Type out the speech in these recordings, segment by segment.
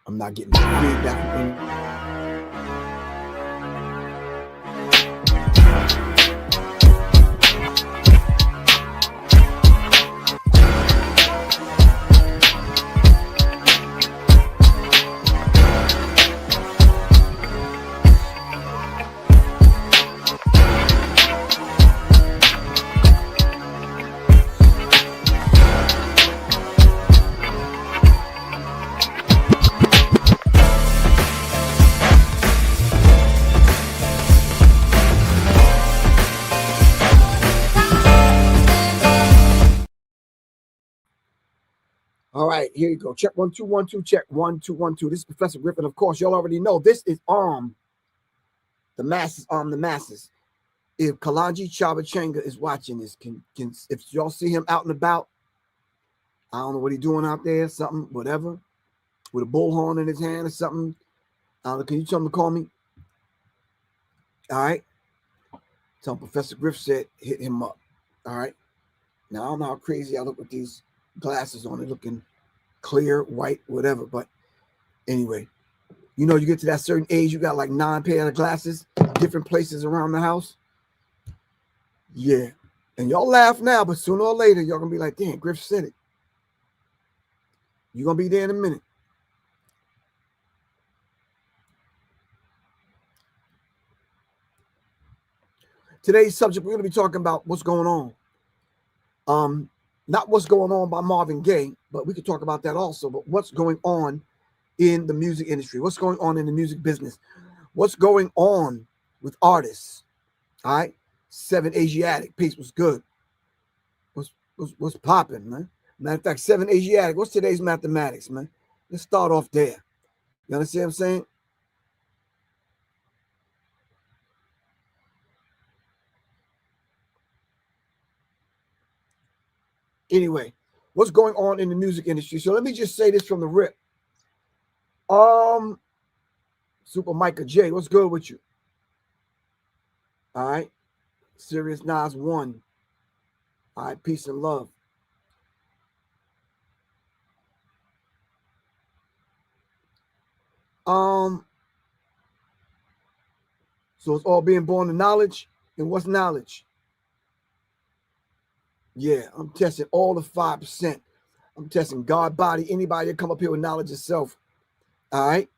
I'm not getting feedback from any. All right, here you go. Check 1 2 1 2. Check 1 2 1 2. This is Professor Griff, and of course, y'all already know this is the masses. The masses. If Kalanji Chabachenga is watching this, can if y'all see him out and about, I don't know what he's doing out there, something, whatever, with a bullhorn in his hand or something. I don't know, can you tell him to call me? All right. Tell him Professor Griff said hit him up. All right. Now I don't know how crazy I look with these glasses on, it looking clear, white, whatever. But anyway, you know, you get to that certain age, you got like 9 pair of glasses, different places around the house. Yeah. And y'all laugh now, but sooner or later, y'all gonna be like, damn, Griff said it. You're gonna be there in a minute. Today's subject, we're gonna be talking about what's going on. Not what's going on by Marvin Gaye, but we could talk about that also. But what's going on in the music industry? What's going on in the music business? What's going on with artists? All right, 7 Asiatic. Peace was good. What's popping, man? Matter of fact, 7 Asiatic. What's today's mathematics, man? Let's start off there. You understand what I'm saying? Anyway, what's going on in the music industry? So let me just say this from the rip. Super Micah J, what's good with you? All right. Serious Nas 1. All right, peace and love. So it's all being born to knowledge. And what's knowledge? Yeah, I'm testing all the 5%. I'm testing God, body, anybody that come up here with knowledge itself. All right.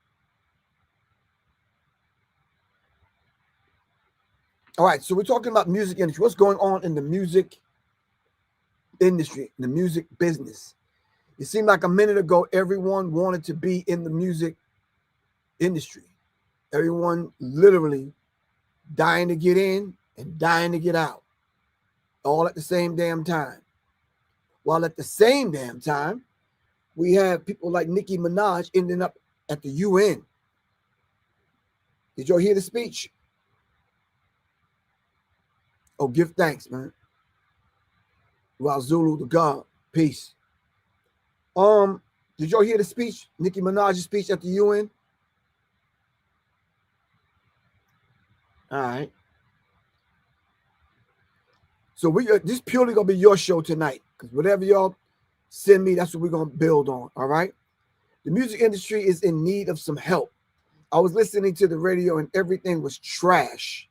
All right, so we're talking about music industry. What's going on in the music industry, the music business? It seemed like a minute ago, everyone wanted to be in the music industry. Everyone literally dying to get in and dying to get out, all at the same damn time. While at the same damn time, we have people like Nicki Minaj ending up at the UN. Did y'all hear the speech? Oh, give thanks, man. Zulu the God. Peace. Did y'all hear the speech? Nicki Minaj's speech at the UN? All right. So this purely gonna be your show tonight, because whatever y'all send me, that's what we're gonna build on. All right. The music industry is in need of some help. I was listening to the radio and everything was trash.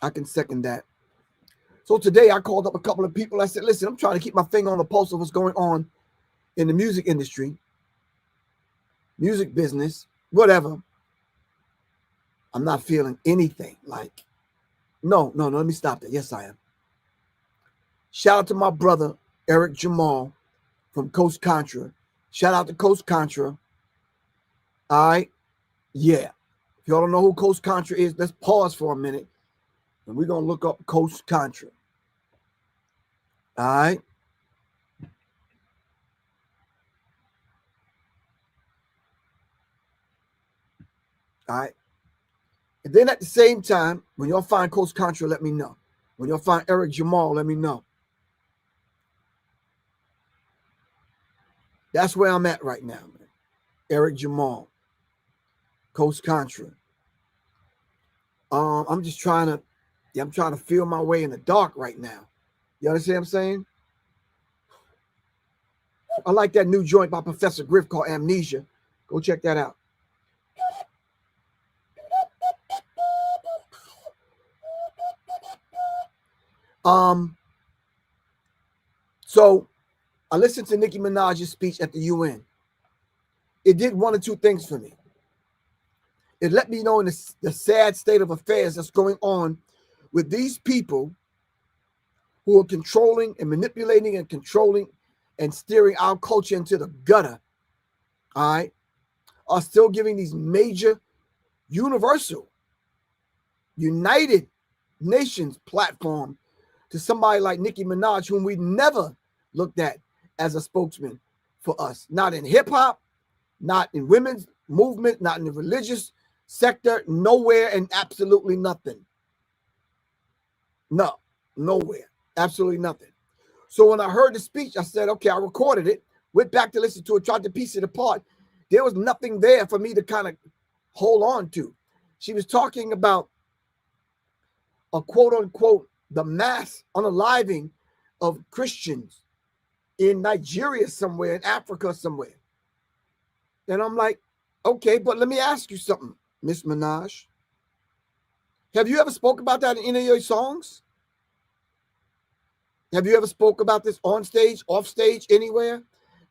I can second that. So today I called up a couple of people. I said, listen, I'm trying to keep my finger on the pulse of what's going on in the music industry, music business, whatever. I'm not feeling anything like, no, let me stop that. Yes, I am. Shout out to my brother, Eric Jamal from Coast Contra. Shout out to Coast Contra. All right. Yeah. If y'all don't know who Coast Contra is, let's pause for a minute. And we're going to look up Coast Contra. All right. All right. And then at the same time, when y'all find Coast Contra, let me know. When y'all find Eric Jamal, let me know. That's where I'm at right now, man. Eric Jamal, Coast Contra. I'm just trying to feel my way in the dark right now. You understand what I'm saying? I like that new joint by Professor Griff called Amnesia. Go check that out. So I listened to Nicki Minaj's speech at the UN. It did one or two things for me. It let me know in the sad state of affairs that's going on with these people who are controlling and manipulating and controlling and steering our culture into the gutter, all right, are still giving these major universal United Nations platform to somebody like Nicki Minaj, whom we never looked at as a spokesman for us. Not in hip-hop, not in women's movement, not in the religious sector, nowhere and absolutely nothing. No, nowhere. Absolutely nothing. So when I heard the speech, I said, okay, I recorded it, went back to listen to it, tried to piece it apart. There was nothing there for me to kind of hold on to. She was talking about a quote unquote, the mass unaliving of Christians in Nigeria somewhere, in Africa somewhere. And I'm like, okay, but let me ask you something, Miss Minaj. Have you ever spoke about that in any of your songs? Have you ever spoke about this on stage, off stage, anywhere,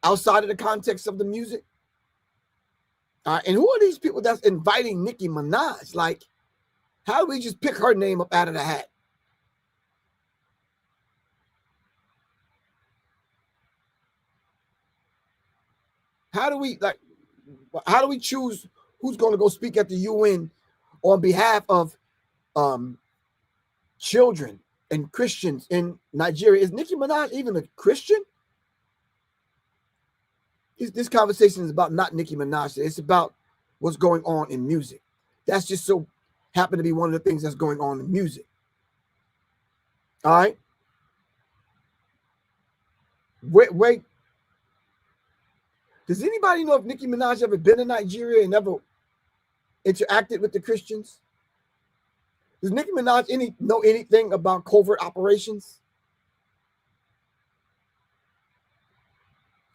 outside of the context of the music? And who are these people that's inviting Nicki Minaj? Like, how do we just pick her name up out of the hat? How do we choose who's going to go speak at the UN on behalf of children and Christians in Nigeria? Is Nicki Minaj even a Christian? This conversation is about not Nicki Minaj. It's about what's going on in music. That's just so happened to be one of the things that's going on in music. All right. Wait. Does anybody know if Nicki Minaj ever been to Nigeria and ever interacted with the Christians? Does Nicki Minaj know anything about covert operations?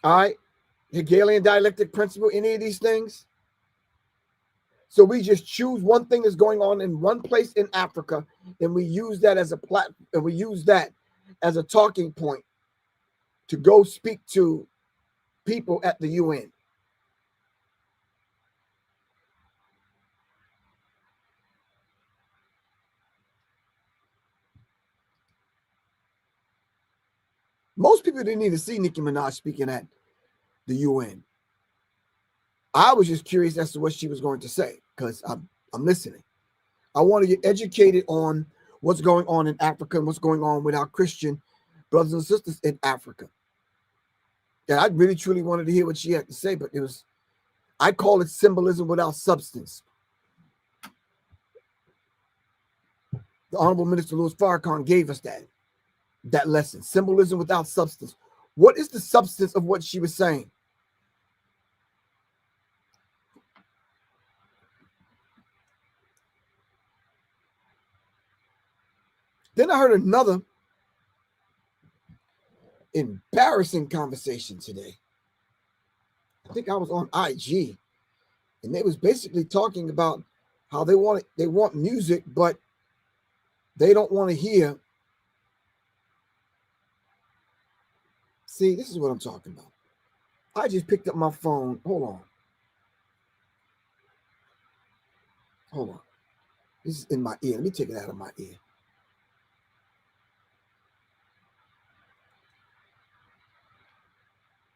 All right. Hegelian dialectic principle, any of these things? So we just choose one thing that's going on in one place in Africa, and we use that as a platform, and we use that as a talking point to go speak to people at the UN. Most people didn't even see Nicki Minaj speaking at the UN. I was just curious as to what she was going to say because I'm listening. I want to get educated on what's going on in Africa and what's going on with our Christian brothers and sisters in Africa. And I really truly wanted to hear what she had to say, but I call it symbolism without substance. The Honorable Minister Louis Farrakhan gave us that lesson, symbolism without substance. What is the substance of what she was saying? Then I heard another embarrassing conversation today. I think I was on IG, and they was basically talking about how they want music, but they don't want to hear. See, this is what I'm talking about. I just picked up my phone. Hold on. This is in my ear. Let me take it out of my ear.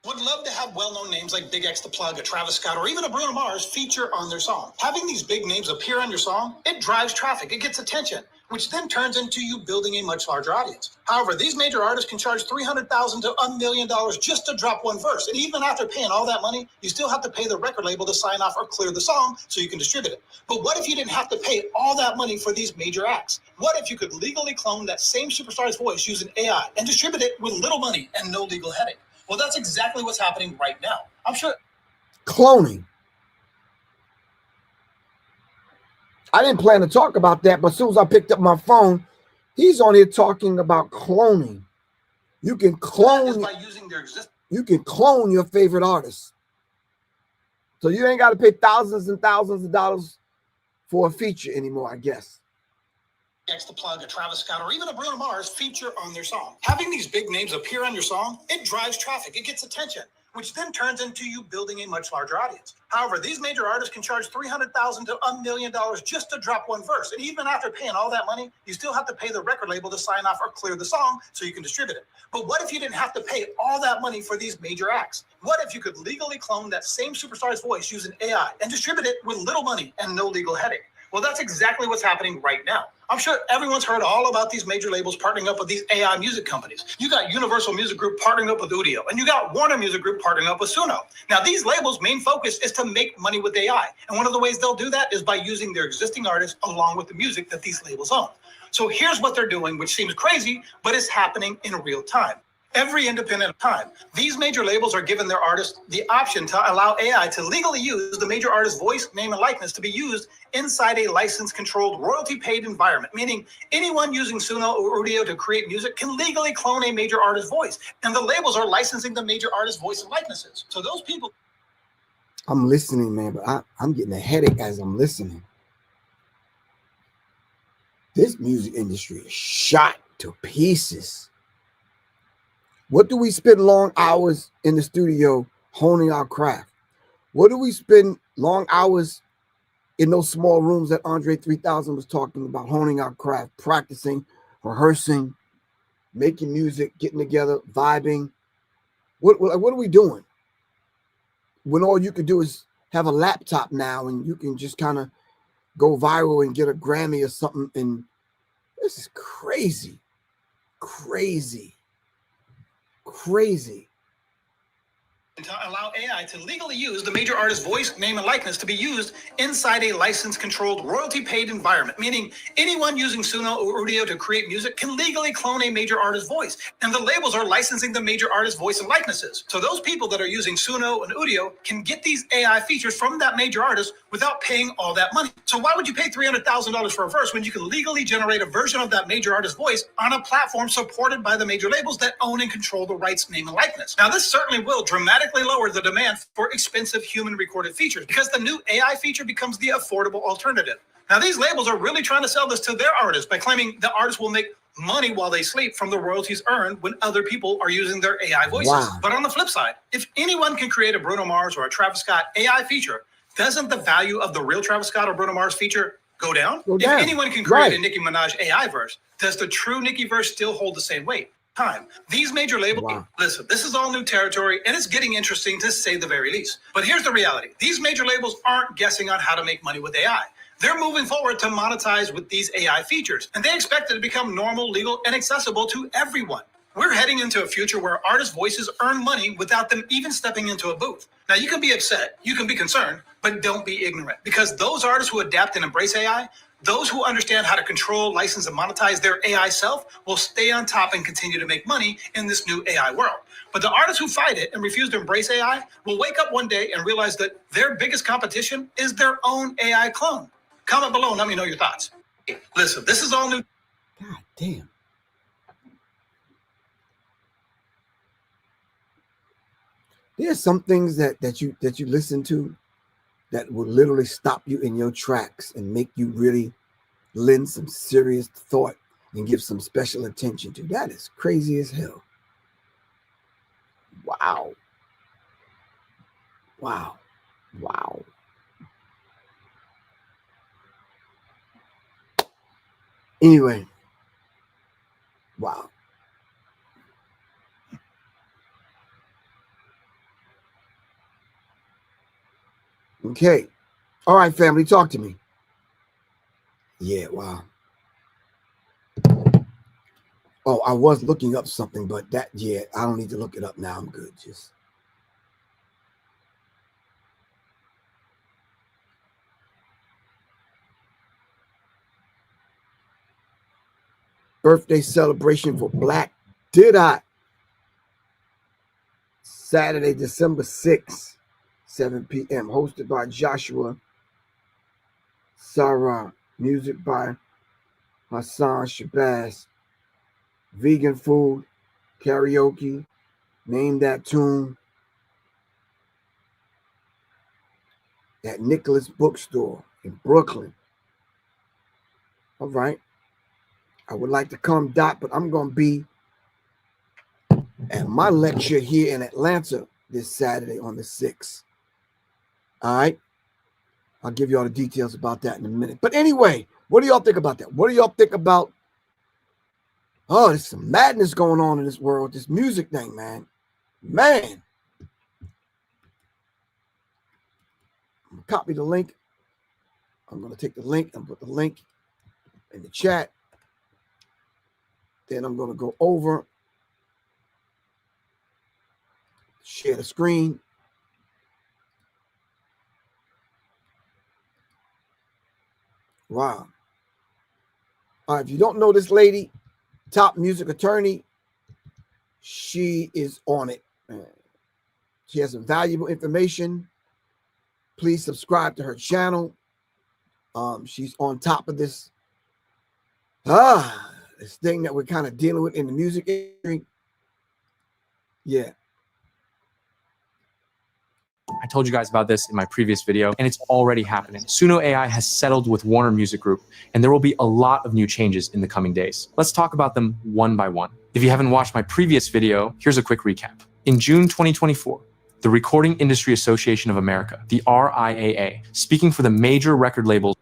Would love to have well-known names like Big X the Plug, a Travis Scott, or even a Bruno Mars feature on their song. Having these big names appear on your song, it drives traffic, it gets attention, which then turns into you building a much larger audience. However, these major artists can charge $300,000 to $1 million just to drop one verse. And even after paying all that money, you still have to pay the record label to sign off or clear the song so you can distribute it. But what if you didn't have to pay all that money for these major acts? What if you could legally clone that same superstar's voice using AI and distribute it with little money and no legal headache? Well, that's exactly what's happening right now. I'm sure. Cloning. I didn't plan to talk about that, but as soon as I picked up my phone, he's on here talking about cloning. You can clone. By using their existing. you can clone your favorite artist. So you ain't got to pay thousands and thousands of dollars for a feature anymore, I guess. The Plug, a Travis Scott, or even a Bruno Mars feature on their song. Having these big names appear on your song, it drives traffic, it gets attention, which then turns into you building a much larger audience. However, these major artists can charge $300,000 to $1 million just to drop one verse. And even after paying all that money, you still have to pay the record label to sign off or clear the song so you can distribute it. But what if you didn't have to pay all that money for these major acts? What if you could legally clone that same superstar's voice using AI and distribute it with little money and no legal headache? Well, that's exactly what's happening right now. I'm sure everyone's heard all about these major labels partnering up with these AI music companies. You got Universal Music Group partnering up with Udio, and you got Warner Music Group partnering up with Suno. Now, these labels' main focus is to make money with AI. And one of the ways they'll do that is by using their existing artists along with the music that these labels own. So here's what they're doing, which seems crazy, but it's happening in real time. Every independent time, these major labels are giving their artists the option to allow AI to legally use the major artist's voice, name, and likeness to be used inside a license-controlled, royalty-paid environment, meaning anyone using Suno or Udio to create music can legally clone a major artist's voice, and the labels are licensing the major artist's voice and likenesses. So those people... I'm listening, man, but I'm getting a headache as I'm listening. This music industry is shot to pieces. What do we spend long hours in the studio honing our craft? What do we spend long hours in those small rooms that Andre 3000 was talking about, honing our craft, practicing, rehearsing, making music, getting together, vibing? What are we doing when all you could do is have a laptop now and you can just kind of go viral and get a Grammy or something? And this is crazy, crazy. Crazy. To allow AI to legally use the major artist's voice, name, and likeness to be used inside a license-controlled, royalty-paid environment, meaning anyone using Suno or Udio to create music can legally clone a major artist's voice, and the labels are licensing the major artist's voice and likenesses. So those people that are using Suno and Udio can get these AI features from that major artist without paying all that money. So why would you pay $300,000 for a verse when you can legally generate a version of that major artist's voice on a platform supported by the major labels that own and control the rights, name, and likeness? Now, this certainly will dramatically lower the demand for expensive human recorded features because the new AI feature becomes the affordable alternative. Now, these labels are really trying to sell this to their artists by claiming the artists will make money while they sleep from the royalties earned when other people are using their AI voices. Wow. But on the flip side, if anyone can create a Bruno Mars or a Travis Scott AI feature, doesn't the value of the real Travis Scott or Bruno Mars feature go down? If anyone can create a Nicki Minaj AI verse, does the true Nicki verse still hold the same weight? These major labels, listen, this is all new territory and it's getting interesting to say the very least. But here's the reality. These major labels aren't guessing on how to make money with AI. They're moving forward to monetize with these AI features, and they expect it to become normal, legal, and accessible to everyone. We're heading into a future where artists' voices earn money without them even stepping into a booth. Now, you can be upset, you can be concerned, but don't be ignorant, because those artists who adapt and embrace AI, those who understand how to control, license, and monetize their AI self will stay on top and continue to make money in this new AI world. But the artists who fight it and refuse to embrace AI will wake up one day and realize that their biggest competition is their own AI clone. Comment below and let me know your thoughts. Listen, this is all new. God damn. There's some things that you listen to that will literally stop you in your tracks and make you really lend some serious thought and give some special attention to. That is crazy as hell. Wow. Wow. Wow. Anyway. Wow. Okay. All right, family, talk to me. Yeah, wow. Oh, I was looking up something, but I don't need to look it up now. I'm good. Just birthday celebration for Black Did I? Saturday, December 6th, 7 p.m. Hosted by Joshua Sarah. Music by Hassan Shabazz. Vegan food, karaoke, Name that tune at Nicholas Bookstore in Brooklyn. All right. I would like to come, Dot, but I'm going to be at my lecture here in Atlanta this Saturday on the 6th. All right. I'll give you all the details about that in a minute. But anyway, what do y'all think about that? What do y'all think about, oh, there's some madness going on in this world, this music thing, man. Man. Copy the link. I'm going to take the link and put the link in the chat. Then I'm going to go over, share the screen. Wow. All right, if you don't know this lady, top music attorney, she is on it. She has some valuable information. Please subscribe to her channel. She's on top of this thing that we're kind of dealing with in the music industry. Yeah. I told you guys about this in my previous video, and it's already happening. Suno AI has settled with Warner Music Group, and there will be a lot of new changes in the coming days. Let's talk about them one by one. If you haven't watched my previous video, here's a quick recap. In June 2024, the Recording Industry Association of America, the RIAA, speaking for the major record labels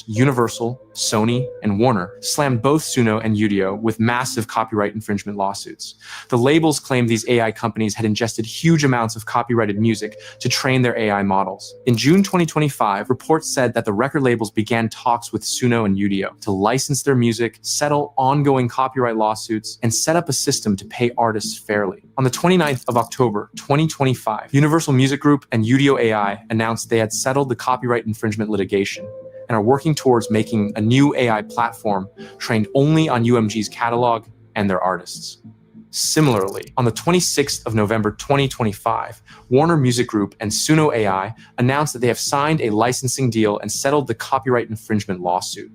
Universal, Sony, and Warner, slammed both Suno and Udio with massive copyright infringement lawsuits. The labels claimed these AI companies had ingested huge amounts of copyrighted music to train their AI models. In June 2025, reports said that the record labels began talks with Suno and Udio to license their music, settle ongoing copyright lawsuits, and set up a system to pay artists fairly. On the 29th of October, 2025, Universal Music Group and Udio AI announced they had settled the copyright infringement litigation and are working towards making a new AI platform trained only on UMG's catalog and their artists. Similarly, on the 26th of November 2025, Warner Music Group and Suno AI announced that they have signed a licensing deal and settled the copyright infringement lawsuit.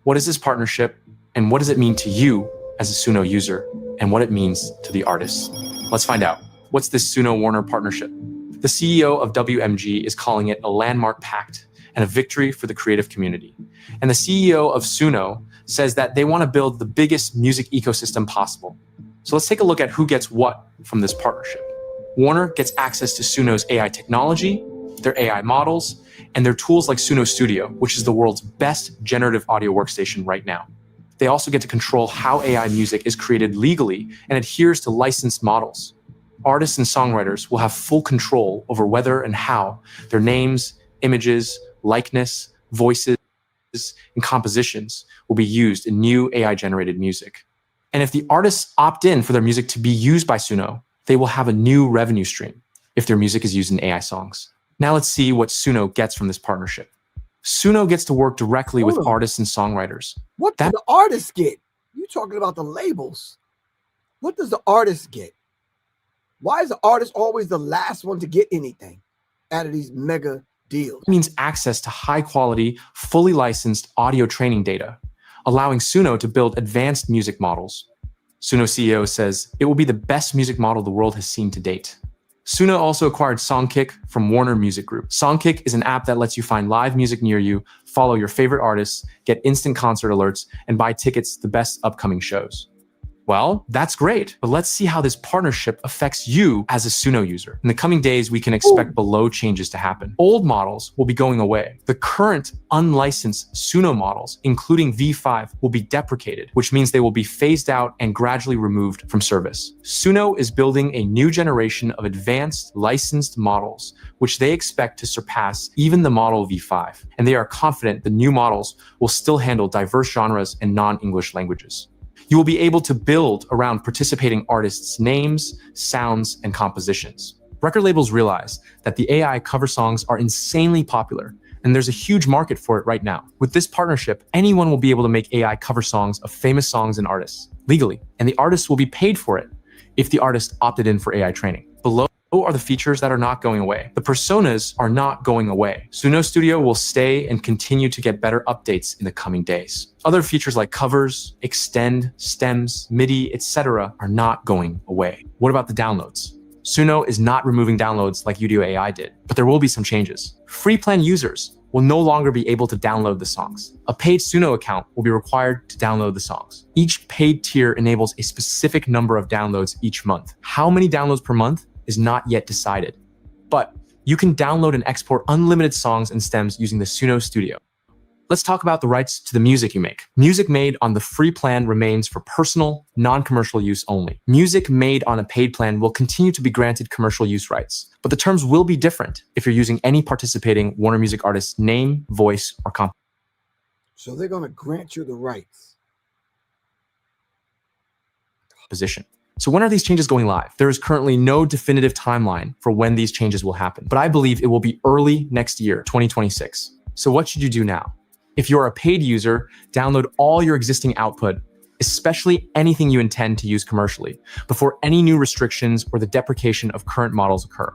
What is this partnership, and what does it mean to you as a Suno user, and what it means to the artists? Let's find out. What's this Suno-Warner partnership? The CEO of WMG is calling it a landmark pact and a victory for the creative community. And the CEO of Suno says that they want to build the biggest music ecosystem possible. So let's take a look at who gets what from this partnership. Warner gets access to Suno's AI technology, their AI models, and their tools like Suno Studio, which is the world's best generative audio workstation right now. They also get to control how AI music is created legally and adheres to licensed models. Artists and songwriters will have full control over whether and how their names, images, likeness, voices, and compositions will be used in new AI-generated music. And if the artists opt in for their music to be used by Suno, they will have a new revenue stream if their music is used in AI songs. Now let's see what Suno gets from this partnership. Suno gets to work directly with artists and songwriters. What do the artists get? You're talking about the labels. What does the artist get? Why is the artist always the last one to get anything out of these mega deals? It means access to high-quality, fully licensed audio training data, allowing Suno to build advanced music models. Suno CEO says it will be the best music model the world has seen to date. Suno also acquired Songkick from Warner Music Group. Songkick is an app that lets you find live music near you, follow your favorite artists, get instant concert alerts, and buy tickets to the best upcoming shows. Well, that's great, but let's see how this partnership affects you as a Suno user. In the coming days, we can expect below changes to happen. Old models will be going away. The current unlicensed Suno models, including V5, will be deprecated, which means they will be phased out and gradually removed from service. Suno is building a new generation of advanced licensed models, which they expect to surpass even the model V5, and they are confident the new models will still handle diverse genres and non-English languages. You will be able to build around participating artists' names, sounds, and compositions. Record labels realize that the AI cover songs are insanely popular, and there's a huge market for it right now. With this partnership, anyone will be able to make AI cover songs of famous songs and artists legally, and the artists will be paid for it if the artist opted in for AI training. Below are the features that are not going away. The personas are not going away. Suno Studio will stay and continue to get better updates in the coming days. Other features like covers, extend, stems, MIDI, etc. are not going away. What about the downloads? Suno is not removing downloads like Udio AI did, but there will be some changes. Free plan users will no longer be able to download the songs. A paid Suno account will be required to download the songs. Each paid tier enables a specific number of downloads each month. How many downloads per month is not yet decided, but you can download and export unlimited songs and stems using the Suno Studio. Let's talk about the rights to the music you make. Music made on the free plan remains for personal, non-commercial use only. Music made on a paid plan will continue to be granted commercial use rights, but the terms will be different if you're using any participating Warner Music artist's name, voice, or So they're going to grant you the rights. composition. So when are these changes going live? There is currently no definitive timeline for when these changes will happen, but I believe it will be early next year, 2026. So what should you do now? If you're a paid user, download all your existing output, especially anything you intend to use commercially, before any new restrictions or the deprecation of current models occur.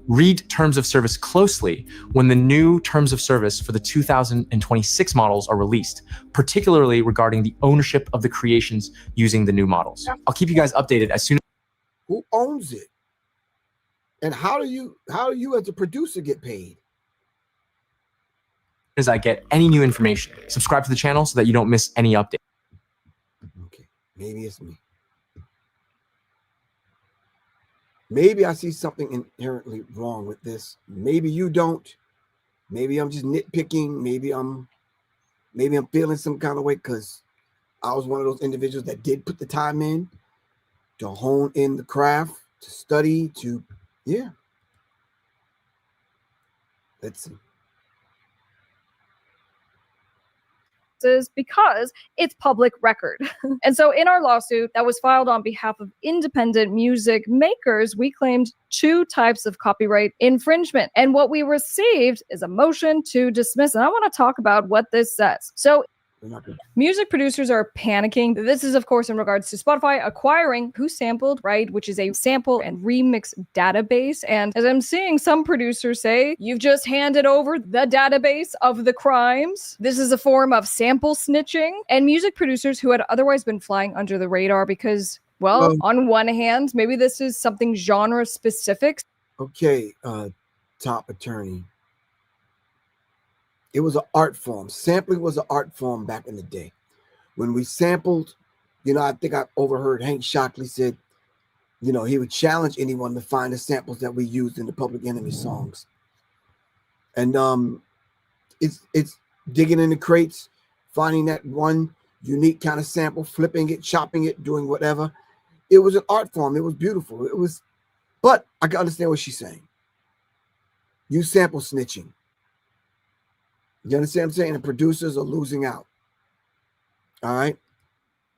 Read terms of service closely when the new terms of service for the 2026 models are released, particularly regarding the ownership of the creations using the new models. I'll keep you guys updated as soon Who owns it? And how do you as a producer get paid? as I get any new information. Subscribe to the channel so that you don't miss any updates. Okay, maybe it's me. Maybe I see something inherently wrong with this. Maybe you don't. Maybe I'm just nitpicking. Maybe I'm feeling some kind of way because I was one of those individuals that did put the time in to hone in the craft, to study, yeah. Let's see. Because it's public record. And so in our lawsuit that was filed on behalf of independent music makers, we claimed 2 types of copyright infringement. And what we received is a motion to dismiss. And I want to talk about what this says. So music producers are panicking. This is, of course, in regards to Spotify acquiring Who Sampled, right, which is a sample and remix database. And as I'm seeing some producers say, you've just handed over the database of the crimes. This is a form of sample snitching. And music producers who had otherwise been flying under the radar because, well, on one hand, maybe this is something genre specific. Okay, top attorney. It was an art form. Sampling was an art form back in the day. When we sampled, I think I overheard Hank Shockley said, he would challenge anyone to find the samples that we used in the Public Enemy songs. And it's digging in the crates, finding that one unique kind of sample, flipping it, chopping it, doing whatever. It was an art form. It was beautiful. But I can understand what she's saying. You sample snitching. You understand what I'm saying? The producers are losing out. All right.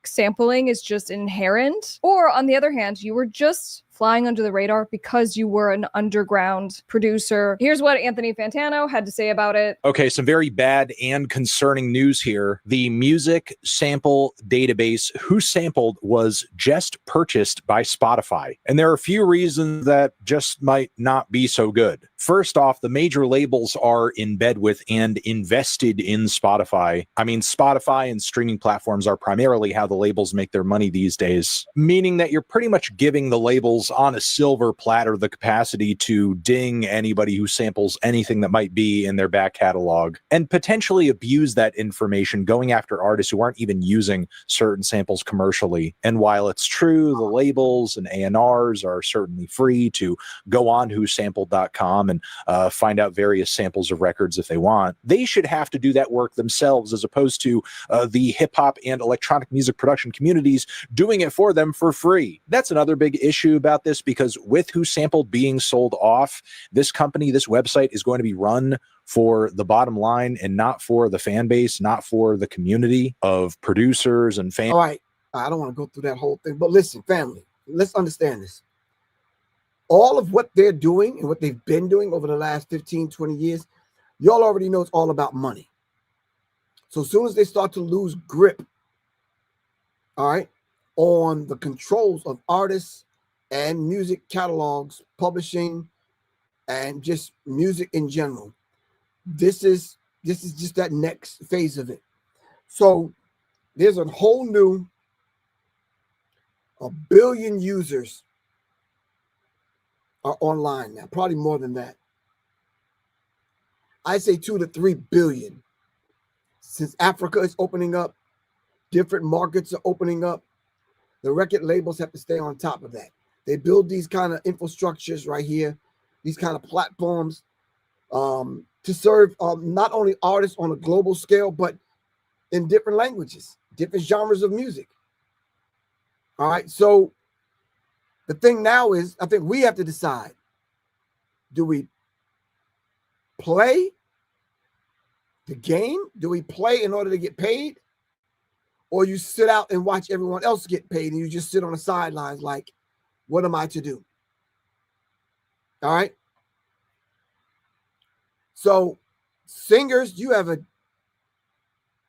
Sampling is just inherent. Or on the other hand, you were just flying under the radar because you were an underground producer. Here's what Anthony Fantano had to say about it. Okay, some very bad and concerning news here. The music sample database Who Sampled was just purchased by Spotify. And there are a few reasons that just might not be so good. First off, the major labels are in bed with and invested in Spotify. I mean, Spotify and streaming platforms are primarily how the labels make their money these days, meaning that you're pretty much giving the labels on a silver platter the capacity to ding anybody who samples anything that might be in their back catalog and potentially abuse that information, going after artists who aren't even using certain samples commercially. And while it's true, the labels and A&Rs are certainly free to go on whosampled.com and find out various samples of records if they want, they should have to do that work themselves as opposed to the hip-hop and electronic music production communities doing it for them for free. That's another big issue about this, because with Who Sampled being sold off, this company, this website is going to be run for the bottom line and not for the fan base, not for the community of producers and fans. All right. I don't want to go through that whole thing, but listen, family, let's understand this. All of what they're doing and what they've been doing over the last 15, 20 years, y'all already know it's all about money. So as soon as they start to lose grip, all right, on the controls of artists and music catalogs, publishing, and just music in general. This is just that next phase of it. So there's a whole new 1 billion users are online now, probably more than that. I say 2 to 3 billion. Since Africa is opening up, different markets are opening up, the record labels have to stay on top of that. They build these kind of infrastructures right here, these kind of platforms to serve not only artists on a global scale, but in different languages, different genres of music. All right. So the thing now is, I think we have to decide, do we play the game? Do we play in order to get paid? Or you sit out and watch everyone else get paid and you just sit on the sidelines like, what am I to do? All right. So singers, you have a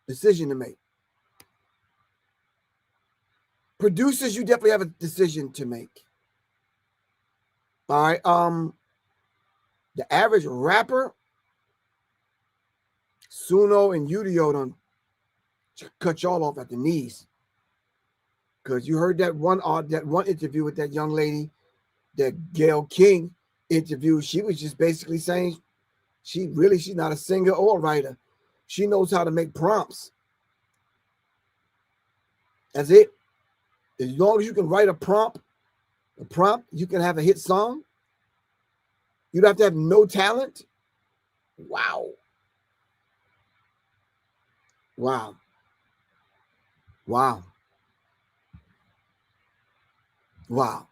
decision to make. Producers, you definitely have a decision to make. All right. The average rapper, Suno and Udio don't cut y'all off at the knees. Because you heard that one interview with that young lady, that Gayle King interview. She was just basically saying she's not a singer or a writer. She knows how to make prompts. That's it. As long as you can write a prompt, you can have a hit song. You don't have to have no talent. Wow. Wow. Wow. Wow.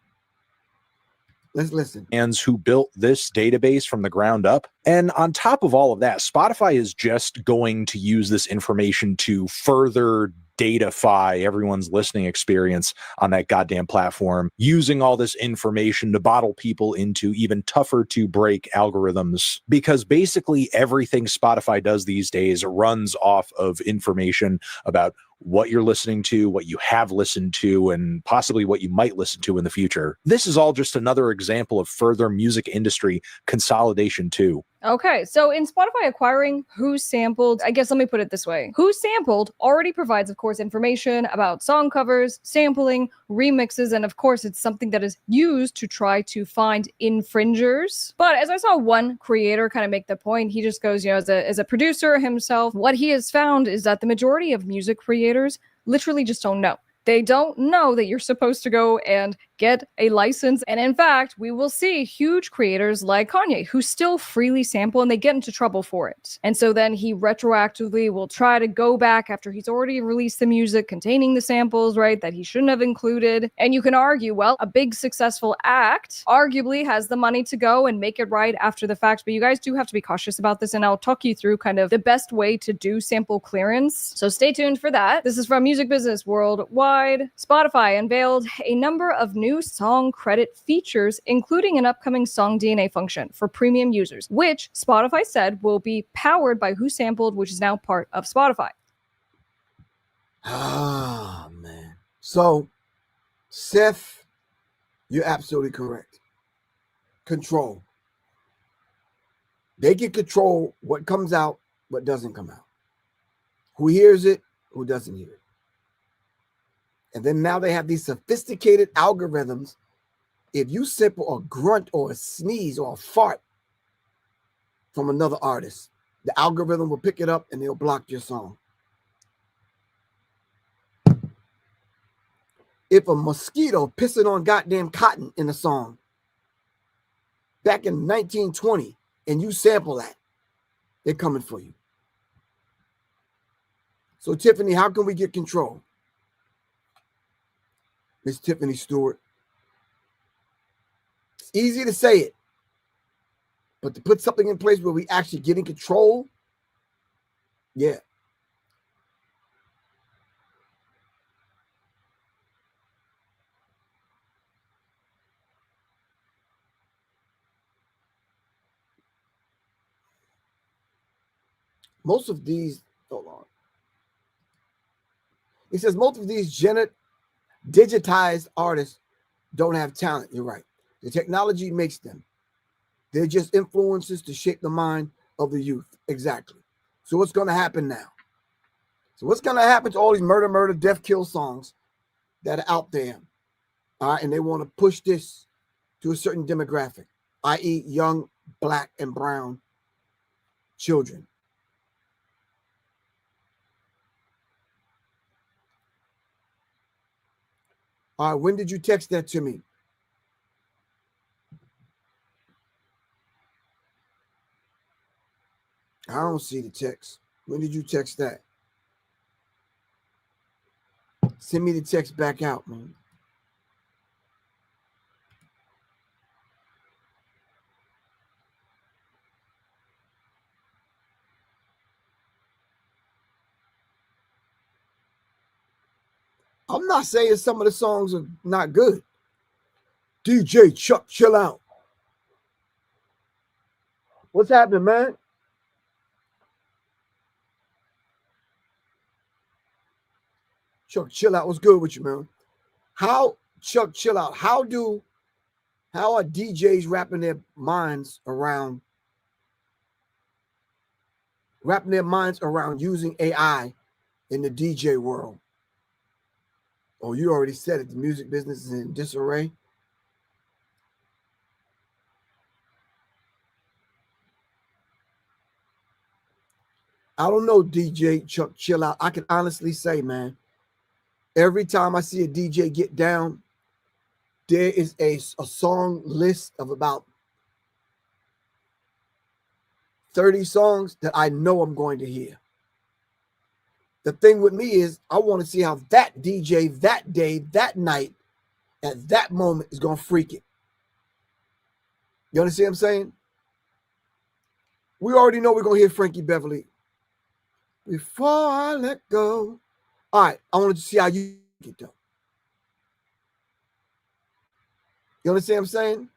Let's listen. Fans who built this database from the ground up. And on top of all of that, Spotify is just going to use this information to further datafy everyone's listening experience on that goddamn platform, using all this information to bottle people into even tougher to break algorithms. Because basically everything Spotify does these days runs off of information about what you're listening to, what you have listened to, and possibly what you might listen to in the future. This is all just another example of further music industry consolidation too. Okay, so in Spotify acquiring Who Sampled, I guess let me put it this way. Who Sampled already provides, of course, information about song covers, sampling, remixes, and of course, it's something that is used to try to find infringers. But as I saw one creator kind of make the point, he just goes, as a producer himself, what he has found is that the majority of music creators literally just don't know. They don't know that you're supposed to go and get a license. And in fact, we will see huge creators like Kanye who still freely sample and they get into trouble for it. And so then he retroactively will try to go back after he's already released the music containing the samples, right, that he shouldn't have included. And you can argue, well, a big successful act arguably has the money to go and make it right after the fact. But you guys do have to be cautious about this. And I'll talk you through kind of the best way to do sample clearance. So stay tuned for that. This is from Music Business Worldwide. Spotify unveiled a number of new song credit features, including an upcoming song DNA function for premium users, which Spotify said will be powered by Who Sampled, which is now part of Spotify. Ah, man. So, Seth, you're absolutely correct. Control. They can control what comes out, what doesn't come out. Who hears it, who doesn't hear it. And then now they have these sophisticated algorithms. If you sample a grunt or a sneeze or a fart from another artist, the algorithm will pick it up and they'll block your song. If a mosquito pissing on goddamn cotton in a song back in 1920 and you sample that, they're coming for you. So, Tiffany, how can we get control? Miss Tiffany Stewart. It's easy to say it, but to put something in place where we actually get in control, yeah. Most of these, hold on. It says most of these digitized artists don't have talent. You're right. The technology makes them. They're just influences to shape the mind of the youth. Exactly. So what's going to happen now? So what's going to happen to all these murder, death, kill songs that are out there? All right, and they want to push this to a certain demographic, i.e. young black and brown children. All right, when did you text that to me? I don't see the text. When did you text that? Send me the text back out, man. I'm not saying some of the songs are not good. DJ Chuck, chill out. What's happening, man? Chuck, chill out. What's good with you, man? Chuck, chill out. How are DJs wrapping their minds around using AI in the DJ world? Oh, you already said it. The music business is in disarray. I don't know, DJ Chuck, chill out. I can honestly say, man, every time I see a DJ get down, there is a song list of about 30 songs that I know I'm going to hear. The thing with me is I want to see how that DJ that day, that night, at that moment is going to freak it. You understand what I'm saying? We already know we're going to hear Frankie Beverly. Before I let go. All right, I want to see how you get though. You understand what I'm saying?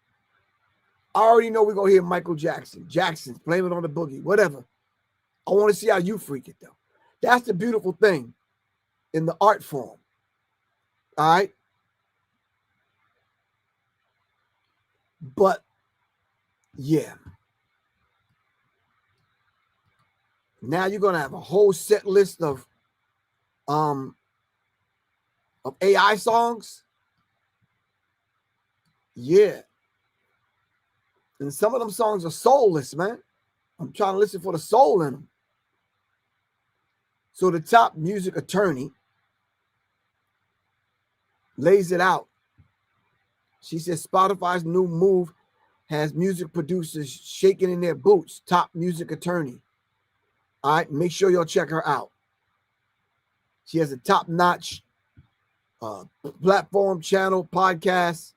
I already know we're going to hear Michael Jackson. Jackson's Blame It on the Boogie, whatever. I want to see how you freak it though. That's the beautiful thing in the art form. All right? But, yeah. Now you're going to have a whole set list of AI songs. Yeah. And some of them songs are soulless, man. I'm trying to listen for the soul in them. So the top music attorney lays it out. She says Spotify's new move has music producers shaking in their boots. Top music attorney. All right, make sure y'all check her out. She has a top-notch platform, channel, podcast.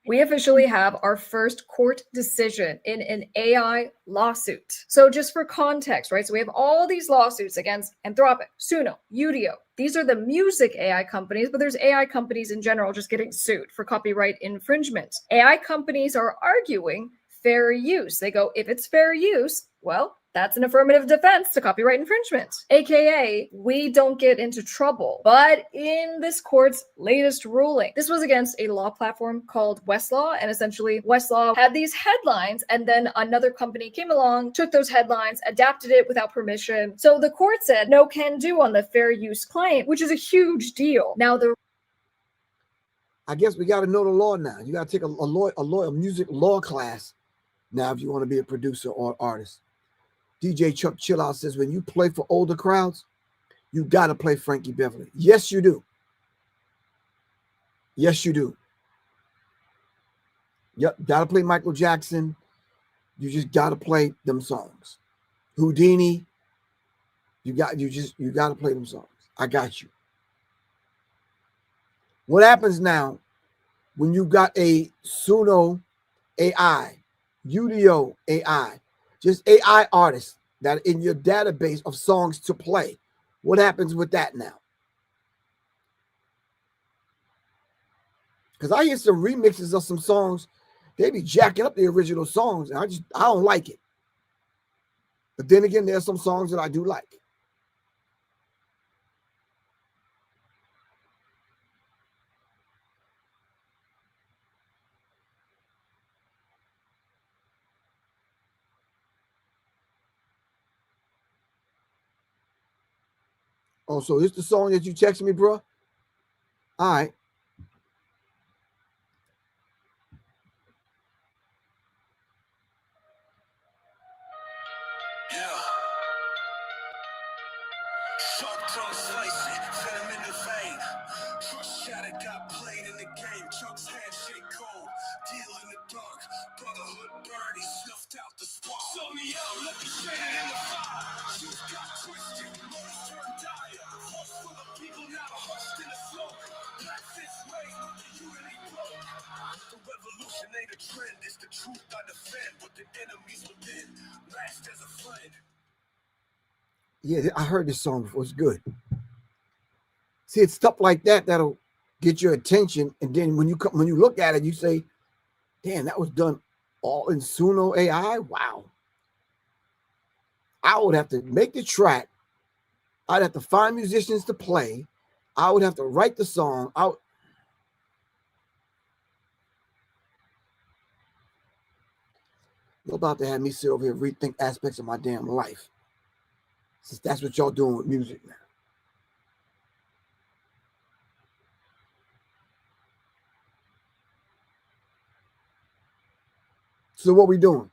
We officially have our first court decision in an AI lawsuit. So just for context, right? So we have all these lawsuits against Anthropic, Suno, Udio. These are the music AI companies, but there's AI companies in general just getting sued for copyright infringement. AI companies are arguing fair use. They go, if it's fair use, well, that's an affirmative defense to copyright infringement, aka we don't get into trouble. But in this court's latest ruling, this was against a law platform called Westlaw, and essentially Westlaw had these headlines, and then another company came along, took those headlines, adapted it without permission. So the court said no can do on the fair use claim, which is a huge deal. Now I guess we got to know the law now. You got to take a music law class now if you want to be a producer or artist. DJ Chuck Chill Out says, when you play for older crowds, you got to play Frankie Beverly. Yes, you do. Yes, you do. Yep, got to play Michael Jackson. You just got to play them songs. Houdini, you got to play them songs. I got you. What happens now when you got a Suno AI, Udio AI, just AI artists that are in your database of songs to play? What happens with that now? Because I hear some remixes of some songs, they be jacking up the original songs, and I don't like it. But then again, there's some songs that I do like. Oh, so it's the song that you texted me, bro? All right. Yeah. Sharp tongue slicing, venom in the vein. Trust shattered, got played in the game. Chuck's handshake cold, deal in the dark. Brotherhood burned, he snuffed out the spark. Saw me out, let me shade it in the fire. Shoes got twisted, motives turned dire. Hearts full of people now hushed in the smoke. Black fist raised, but the unity broke. The revolution ain't a trend, it's the truth I defend. But the enemies within, last as a friend. Yeah, I heard this song before. It's good. See, it's stuff like that that'll get your attention, and then when you look at it, you say, "Damn, that was done all in Suno AI." Wow. I would have to make the track. I'd have to find musicians to play. I would have to write the song. You're about to have me sit over here and rethink aspects of my damn life, since that's what y'all doing with music now. So what we doing?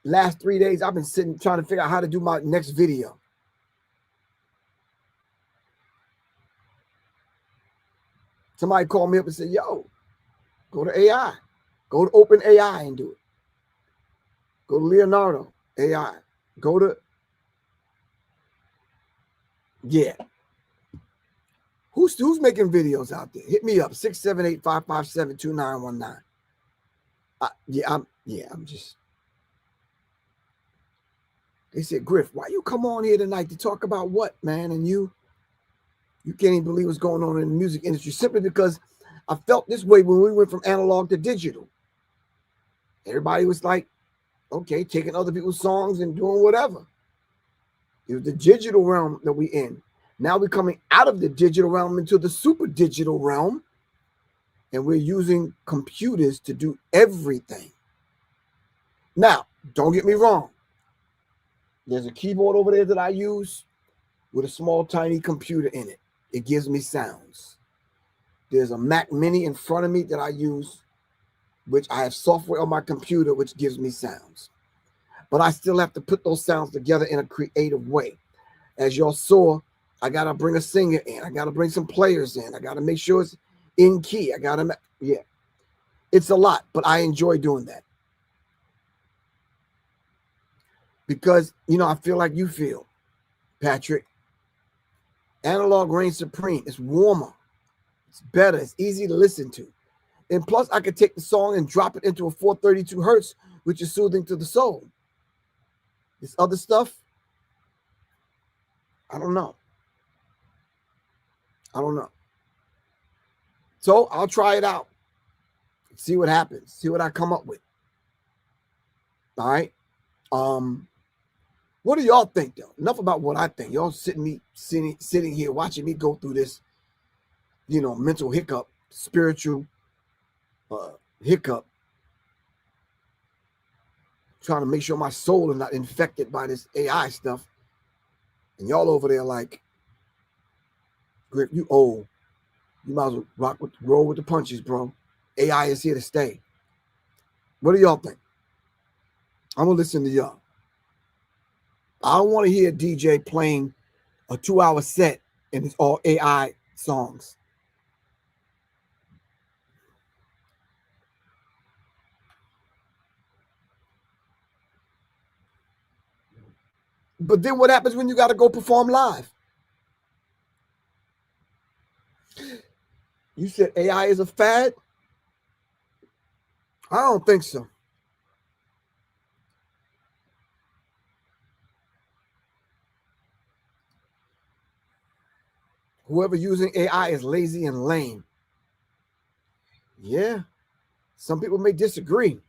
Last 3 days, I've been sitting trying to figure out how to do my next video. Somebody called me up and said, "Yo, go to AI. Go to Open AI and do it. Go to Leonardo AI. Go to," yeah. Who's making videos out there? Hit me up, 678-557-2919. I'm just. They said, "Griff, why you come on here tonight to talk about what, man?" And you can't even believe what's going on in the music industry, simply because I felt this way when we went from analog to digital. Everybody was like, okay, taking other people's songs and doing whatever. It was the digital realm that we in. Now we're coming out of the digital realm into the super digital realm, and we're using computers to do everything. Now, don't get me wrong. There's a keyboard over there that I use with a small, tiny computer in it. It gives me sounds. There's a Mac Mini in front of me that I use, which I have software on my computer, which gives me sounds. But I still have to put those sounds together in a creative way. As y'all saw, I got to bring a singer in. I got to bring some players in. I got to make sure it's in key. Yeah. It's a lot, but I enjoy doing that. Because, I feel like you feel, Patrick. Analog reigns supreme. It's warmer. It's better. It's easy to listen to. And plus, I could take the song and drop it into a 432 hertz, which is soothing to the soul. This other stuff, I don't know. So I'll try it out. See what happens. See what I come up with. All right. What do y'all think, though? Enough about what I think. Y'all sitting here watching me go through this, mental hiccup, spiritual hiccup, trying to make sure my soul is not infected by this AI stuff. And y'all over there like, Griff, you old. You might as well roll with the punches, bro. AI is here to stay. What do y'all think? I'm going to listen to y'all. I don't want to hear a DJ playing a 2-hour set and it's all AI songs. But then what happens when you got to go perform live? You said AI is a fad? I don't think so. Whoever using AI is lazy and lame. Yeah. Some people may disagree.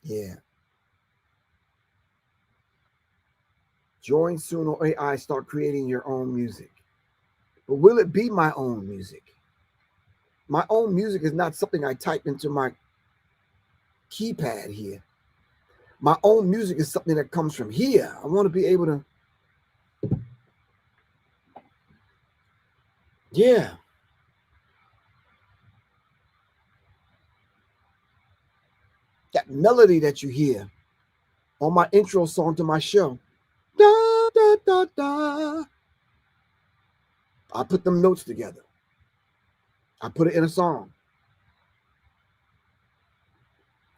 Yeah. Join soon or AI, start creating your own music. But will it be my own music? My own music is not something I type into my keypad here. My own music is something that comes from here. I want to be able to, yeah. That melody that you hear on my intro song to my show. Da, da, da, da. I put them notes together. I put it in a song.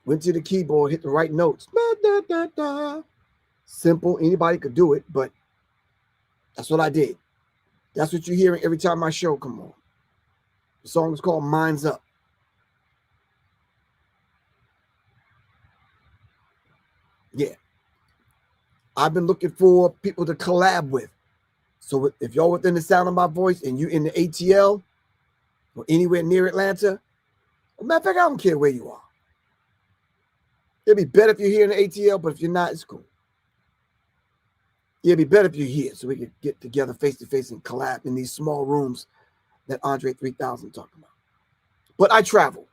Went to the keyboard, hit the right notes. Da, da, da, da. Simple. Anybody could do it, but that's what I did. That's what you're hearing every time my show come on. The song is called Minds Up. Yeah. I've been looking for people to collab with. So if y'all within the sound of my voice and you in the ATL or anywhere near Atlanta, well, matter of fact, I don't care where you are. It'd be better if you're here in the ATL, but if you're not, it's cool. It'd be better if you're here so we could get together face to face and collab in these small rooms that Andre 3000 talked about. But I travel.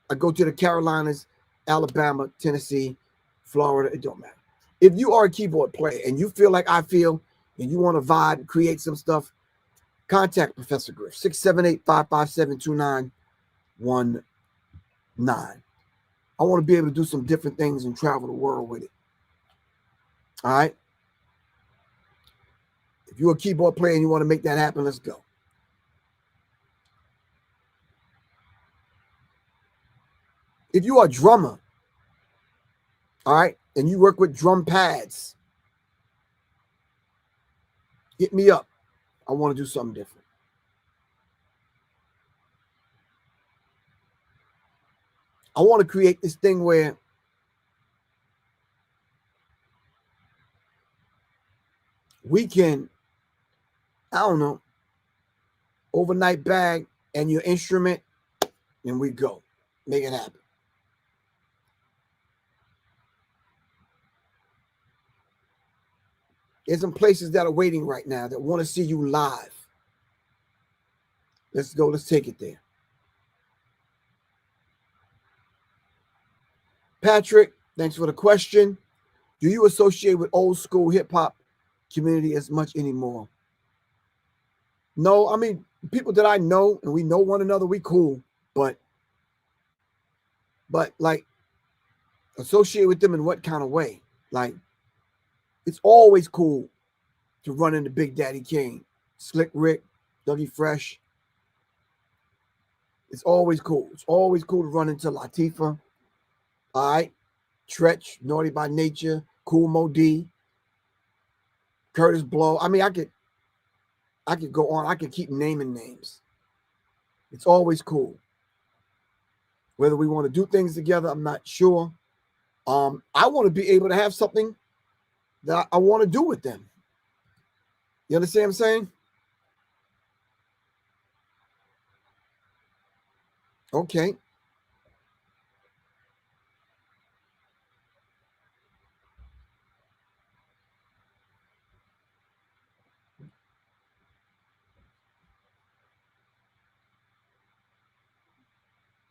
I go to the Carolinas, Alabama, Tennessee, Florida. It don't matter. If you are a keyboard player and you feel like I feel and you want to vibe, create some stuff, contact Professor Griff, 678-557-2919. I want to be able to do some different things and travel the world with it. All right? If you're a keyboard player and you want to make that happen, let's go. If you are a drummer, all right, and you work with drum pads, hit me up. I want to do something different. I want to create this thing where we can, I don't know, overnight bag and your instrument, and we go. Make it happen. There's some places that are waiting right now that want to see you live. Let's go. Let's take it there. Patrick, thanks for the question. Do you associate with old school hip hop community as much anymore? No, I mean, people that I know and we know one another, we cool, but like associate with them in what kind of way? Like, it's always cool to run into Big Daddy Kane, Slick Rick, Dougie Fresh. It's always cool. It's always cool to run into Latifah. All right. Tretch, Naughty by Nature, Cool Mo D, Curtis Blow. I mean, I could go on. I could keep naming names. It's always cool. Whether we want to do things together, I'm not sure. I want to be able to have something that I want to do with them. You understand what I'm saying? Okay.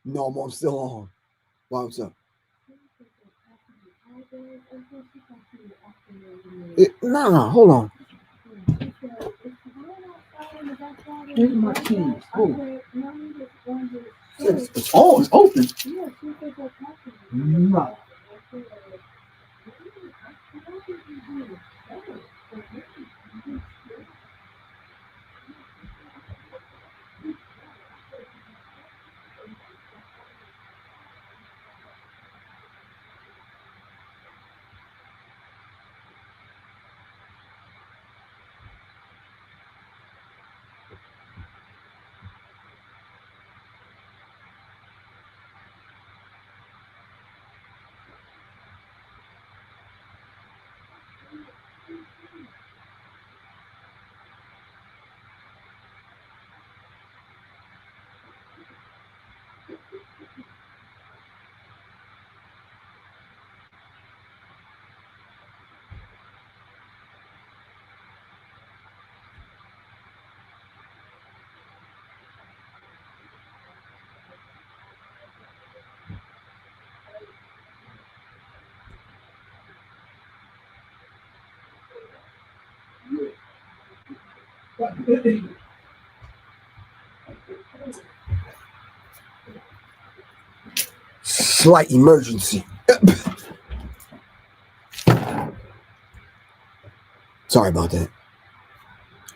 No, I'm still on. What's up? No, hold on. Here's my keys. Oh. It's open. No. Slight emergency. Sorry about that.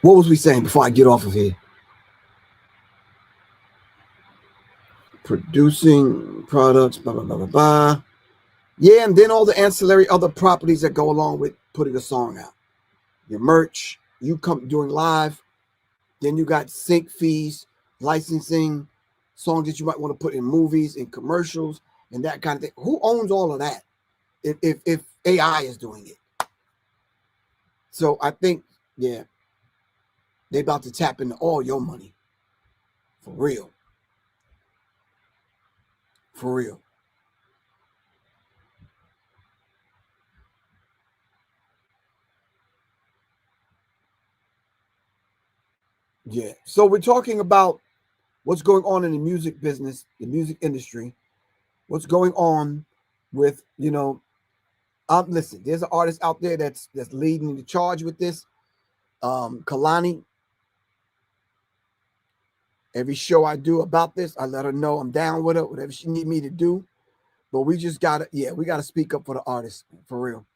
What was we saying before I get off of here? Producing products, blah, blah, blah, blah, blah. Yeah, and then all the ancillary other properties that go along with putting a song out. Your merch, you come doing live. Then you got sync fees, licensing, songs that you might want to put in movies, in commercials, and that kind of thing. Who owns all of that if AI is doing it? So I think, yeah, they're about to tap into all your money. For real. For real. Yeah. So we're talking about what's going on in the music business, the music industry, what's going on with, listen, there's an artist out there that's leading the charge with this. Kalani. Every show I do about this, I let her know I'm down with her, whatever she need me to do. But we just gotta, we gotta speak up for the artists, for real.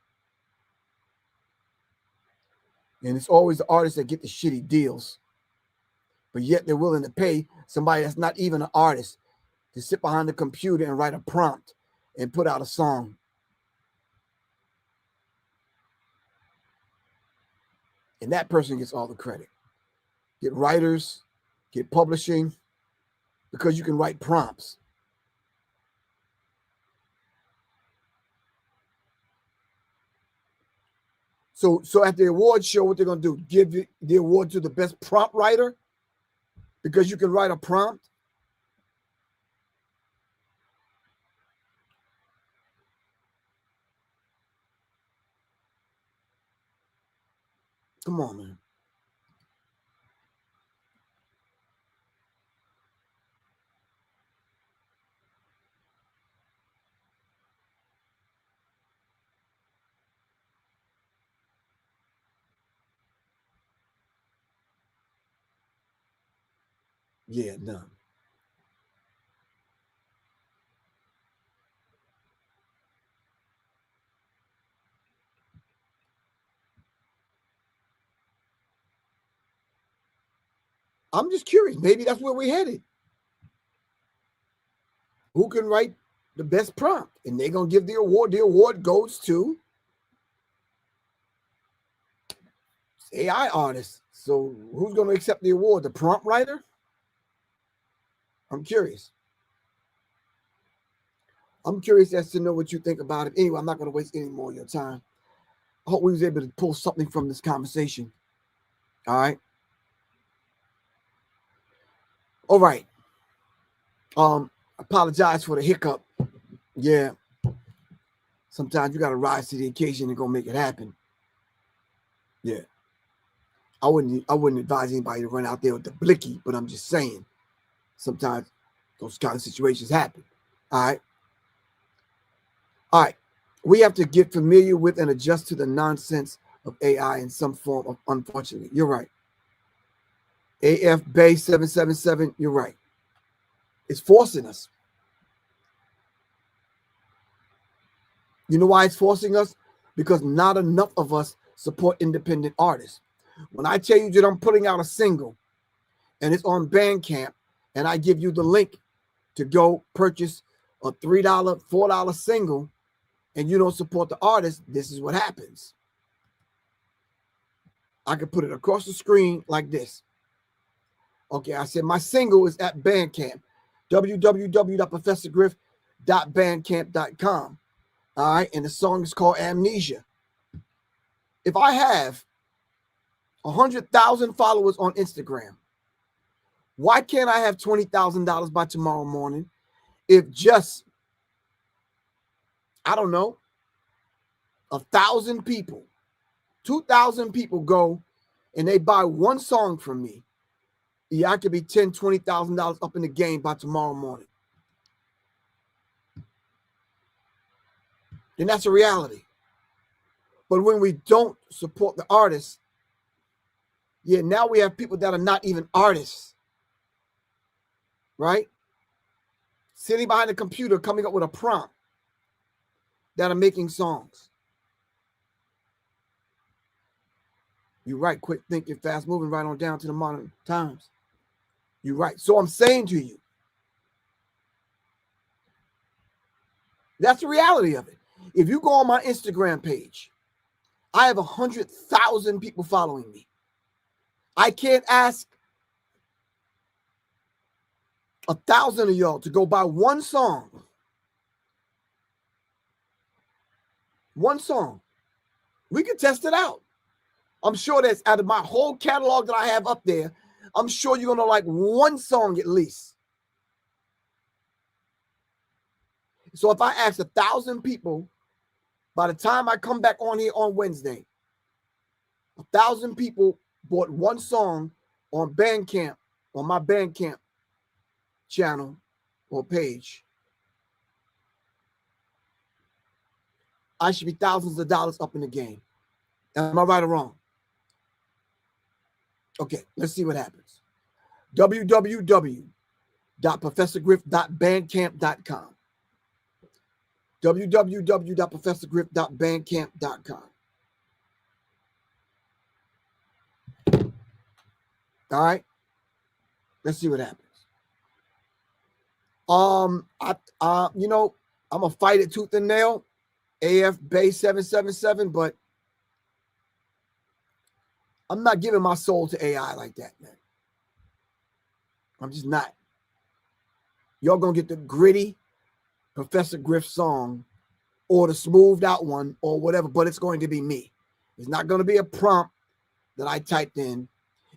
And it's always the artists that get the shitty deals, but yet they're willing to pay somebody that's not even an artist to sit behind the computer and write a prompt and put out a song. And that person gets all the credit. Get writers, get publishing, because you can write prompts. So at the award show, what they're going to do, give the award to the best prompt writer because you can write a prompt? Come on, man. Yeah, no. I'm just curious. Maybe that's where we're headed. Who can write the best prompt? And they're going to give the award. The award goes to AI artists. So who's going to accept the award? The prompt writer? I'm curious. I'm curious as to know what you think about it. Anyway, I'm not going to waste any more of your time. I hope we was able to pull something from this conversation. All right. All right. Apologize for the hiccup. Yeah. Sometimes you got to rise to the occasion and go make it happen. Yeah. I wouldn't advise anybody to run out there with the blicky, but I'm just saying sometimes those kind of situations happen. All right. All right. We have to get familiar with and adjust to the nonsense of AI in some form of, unfortunately. You're right. AF Bay 777, you're right. It's forcing us. You know why it's forcing us? Because not enough of us support independent artists. When I tell you that I'm putting out a single and it's on Bandcamp and I give you the link to go purchase a $3, $4 single and you don't support the artist, this is what happens. I can put it across the screen like this. Okay, I said my single is at Bandcamp, www.professorgriff.bandcamp.com. All right, and the song is called Amnesia. If I have 100,000 followers on Instagram, why can't I have $20,000 by tomorrow morning if just, I don't know, 1,000 people, 2,000 people go and they buy one song from me? Yeah, I could be $10,000, $20,000 up in the game by tomorrow morning. Then that's a reality. But when we don't support the artists, Yeah, now we have people that are not even artists, right? Sitting behind a computer coming up with a prompt that are making songs. You're right, quick thinking, fast moving, right on down to the modern times. You're right. So I'm saying to you, that's the reality of it. If you go on my Instagram page, I have 100,000 people following me. I can't ask 1,000 of y'all to go buy one song. One song. We can test it out. I'm sure that's out of my whole catalog that I have up there, I'm sure you're going to like one song at least. So if I ask 1,000 people, by the time I come back on here on Wednesday, 1,000 people bought one song on Bandcamp, on my Bandcamp channel or page, I should be thousands of dollars up in the game. Am I right or wrong? Okay, let's see what happens. www.professorgriff.bandcamp.com. www.professorgriff.bandcamp.com. All right, let's see what happens. You know, I'm gonna fight it tooth and nail, AF Bay 777, but I'm not giving my soul to AI like that, man. I'm just not. Y'all gonna get the gritty Professor Griff song or the smoothed out one or whatever, but it's going to be me. It's not going to be a prompt that I typed in.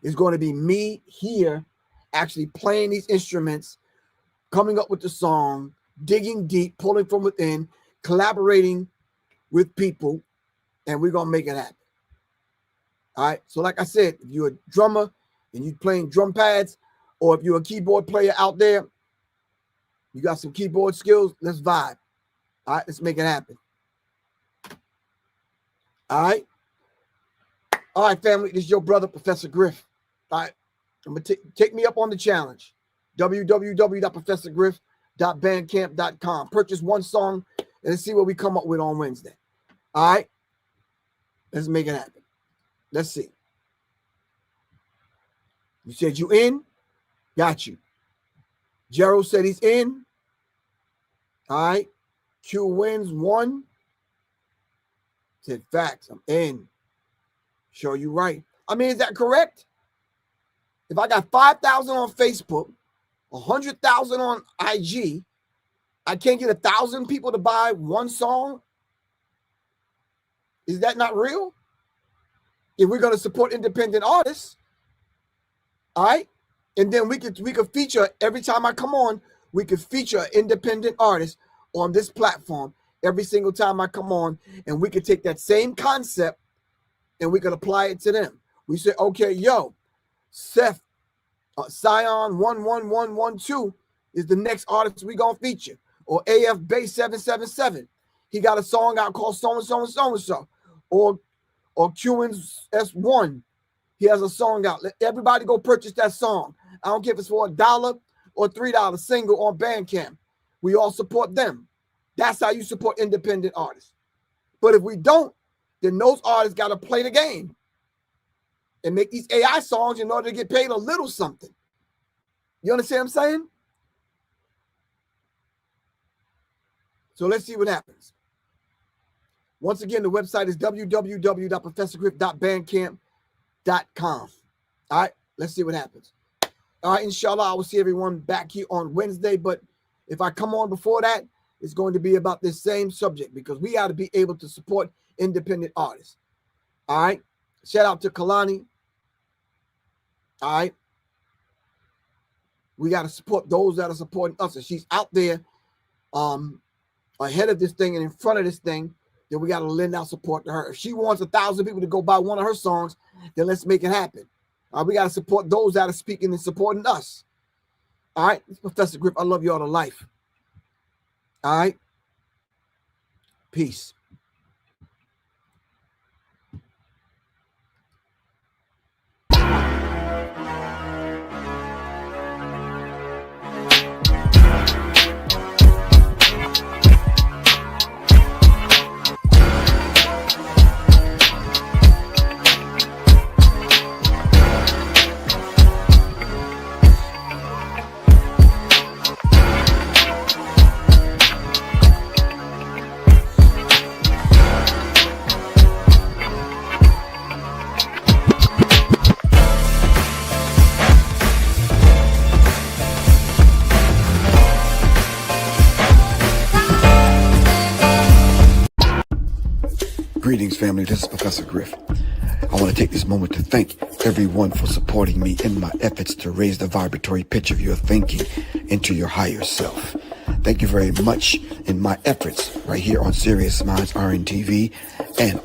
It's going to be me here actually playing these instruments, coming up with the song, digging deep, pulling from within, collaborating with people, and we're going to make it happen. All right. So like I said, if you're a drummer and you're playing drum pads, or if you're a keyboard player out there, you got some keyboard skills, let's vibe. All right, let's make it happen. All right. All right, family, this is your brother, Professor Griff. All right. I'm going to take me up on the challenge. www.professorgriff.bandcamp.com. Purchase one song and let's see what we come up with on Wednesday. All right. Let's make it happen. Let's see. You said you in? Got you. Gerald said he's in. All right. Q wins 1. Said facts. I'm in. Sure, you right. I mean, is that correct? If I got 5,000 on Facebook, 100,000 on IG, I can't get 1,000 people to buy one song? Is that not real? If we're going to support independent artists, all right? And then we could feature, every time I come on, we could feature an independent artist on this platform every single time I come on, and we could take that same concept and we could apply it to them. We say, okay, yo, Seth, Scion 11112 is the next artist we gonna feature, or AF Bay 777. He got a song out called so and so and so and so, or QN's S1. He has a song out. Let everybody go purchase that song. I don't care if it's for $1 or $3 single on Bandcamp. We all support them. That's how you support independent artists. But if we don't, then those artists got to play the game and make these AI songs in order to get paid a little something. You understand what I'm saying? So let's see what happens. Once again, the website is www.professorgriff.bandcamp.com. All right, let's see what happens. All right, inshallah, I will see everyone back here on Wednesday. But if I come on before that, it's going to be about this same subject because we got to be able to support independent artists. All right. Shout out to Kalani. All right. We got to support those that are supporting us. And she's out there ahead of this thing and in front of this thing. Then we got to lend our support to her. If she wants 1,000 people to go buy one of her songs, then let's make it happen. We got to support those that are speaking and supporting us. All right. It's Professor Griff. I love you all to life. All right. Peace. Greetings, family. This is Professor Griff. I want to take this moment to thank everyone for supporting me in my efforts to raise the vibratory pitch of your thinking into your higher self. Thank you very much in my efforts right here on Serious Minds RNTV and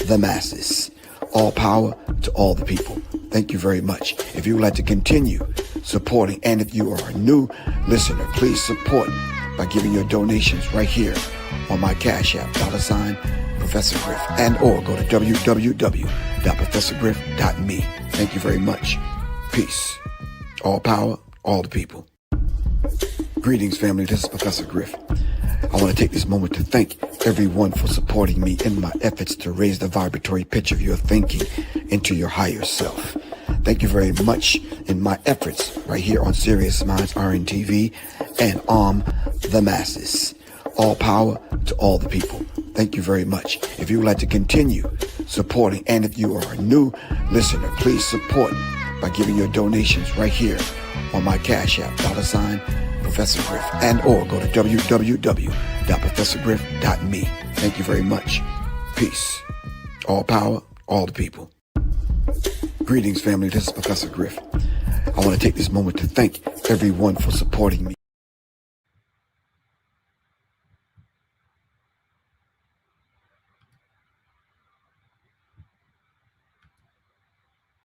the masses. All power to all the people. Thank you very much. If you would like to continue supporting, and if you are a new listener, please support by giving your donations right here on my Cash App, $ Professor Griff, and or go to www.professorgriff.me. Thank you very much. Peace. All power, all the people. Greetings, family. This is Professor Griff. I want to take this moment to thank everyone for supporting me in my efforts to raise the vibratory pitch of your thinking into your higher self. Thank you very much in my efforts right here on Serious Minds RNTV and the masses. All power to all the people. Thank you very much. If you would like to continue supporting, and if you are a new listener, please support by giving your donations right here on my Cash App, $ Professor Griff, and or go to www.professorgriff.me. Thank you very much. Peace. All power, all the people. Greetings, family. This is Professor Griff. I want to take this moment to thank everyone for supporting me.